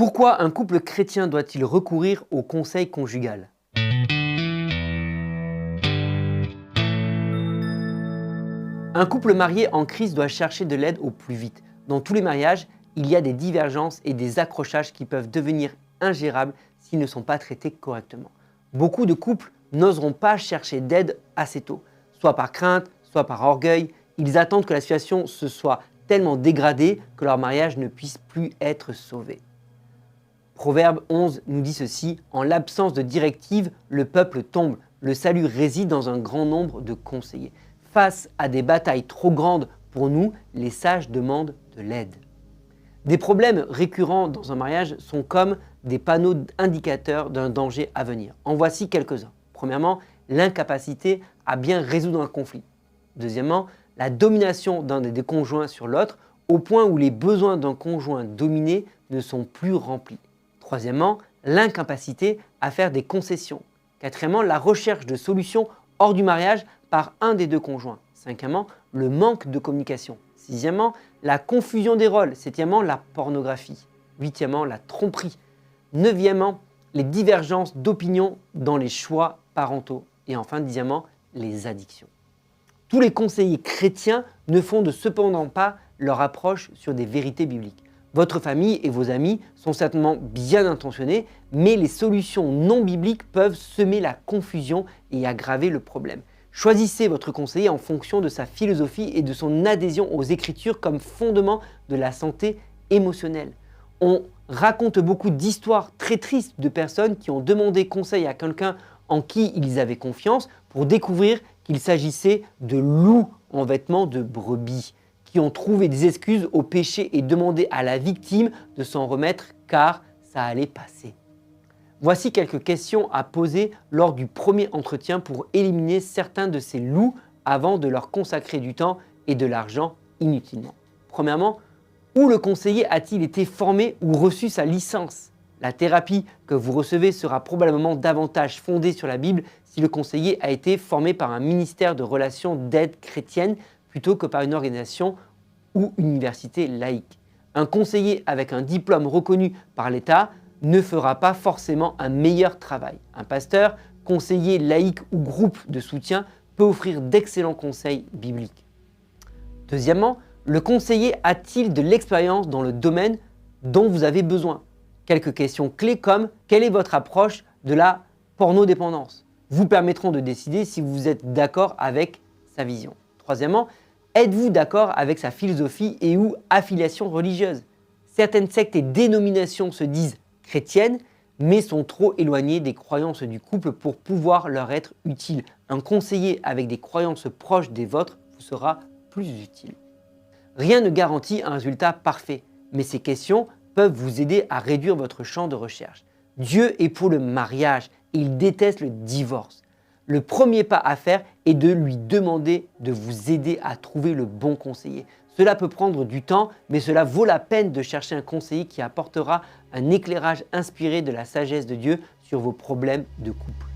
Pourquoi un couple chrétien doit-il recourir au conseil conjugal? Un couple marié en crise doit chercher de l'aide au plus vite. Dans tous les mariages, il y a des divergences et des accrochages qui peuvent devenir ingérables s'ils ne sont pas traités correctement. Beaucoup de couples n'oseront pas chercher d'aide assez tôt, soit par crainte, soit par orgueil. Ils attendent que la situation se soit tellement dégradée que leur mariage ne puisse plus être sauvé. Proverbe 11 nous dit ceci: « En l'absence de directives, le peuple tombe. Le salut réside dans un grand nombre de conseillers. » Face à des batailles trop grandes pour nous, les sages demandent de l'aide. Des problèmes récurrents dans un mariage sont comme des panneaux indicateurs d'un danger à venir. En voici quelques-uns. Premièrement, l'incapacité à bien résoudre un conflit. Deuxièmement, la domination d'un des deux conjoints sur l'autre, au point où les besoins d'un conjoint dominé ne sont plus remplis. Troisièmement, l'incapacité à faire des concessions. Quatrièmement, la recherche de solutions hors du mariage par un des deux conjoints. Cinquièmement, le manque de communication. Sixièmement, la confusion des rôles. Septièmement, la pornographie. Huitièmement, la tromperie. Neuvièmement, les divergences d'opinion dans les choix parentaux. Et enfin, dixièmement, les addictions. Tous les conseillers chrétiens ne fondent cependant pas leur approche sur des vérités bibliques. Votre famille et vos amis sont certainement bien intentionnés, mais les solutions non bibliques peuvent semer la confusion et aggraver le problème. Choisissez votre conseiller en fonction de sa philosophie et de son adhésion aux Écritures comme fondement de la santé émotionnelle. On raconte beaucoup d'histoires très tristes de personnes qui ont demandé conseil à quelqu'un en qui ils avaient confiance pour découvrir qu'il s'agissait de loups en vêtements de brebis, qui ont trouvé des excuses au péché et demandé à la victime de s'en remettre car ça allait passer. Voici quelques questions à poser lors du premier entretien pour éliminer certains de ces loups avant de leur consacrer du temps et de l'argent inutilement. Premièrement, où le conseiller a-t-il été formé ou reçu sa licence? La thérapie que vous recevez sera probablement davantage fondée sur la Bible si le conseiller a été formé par un ministère de relations d'aide chrétienne plutôt que par une organisation ou université laïque. Un conseiller avec un diplôme reconnu par l'État ne fera pas forcément un meilleur travail. Un pasteur, conseiller laïque ou groupe de soutien peut offrir d'excellents conseils bibliques. Deuxièmement, le conseiller a-t-il de l'expérience dans le domaine dont vous avez besoin? Quelques questions clés comme: quelle est votre approche de la pornodépendance? Vous permettront de décider si vous êtes d'accord avec sa vision. Troisièmement, êtes-vous d'accord avec sa philosophie et ou affiliation religieuse? Certaines sectes et dénominations se disent chrétiennes, mais sont trop éloignées des croyances du couple pour pouvoir leur être utiles. Un conseiller avec des croyances proches des vôtres vous sera plus utile. Rien ne garantit un résultat parfait, mais ces questions peuvent vous aider à réduire votre champ de recherche. Dieu est pour le mariage et il déteste le divorce. Le premier pas à faire est de lui demander de vous aider à trouver le bon conseiller. Cela peut prendre du temps, mais cela vaut la peine de chercher un conseiller qui apportera un éclairage inspiré de la sagesse de Dieu sur vos problèmes de couple.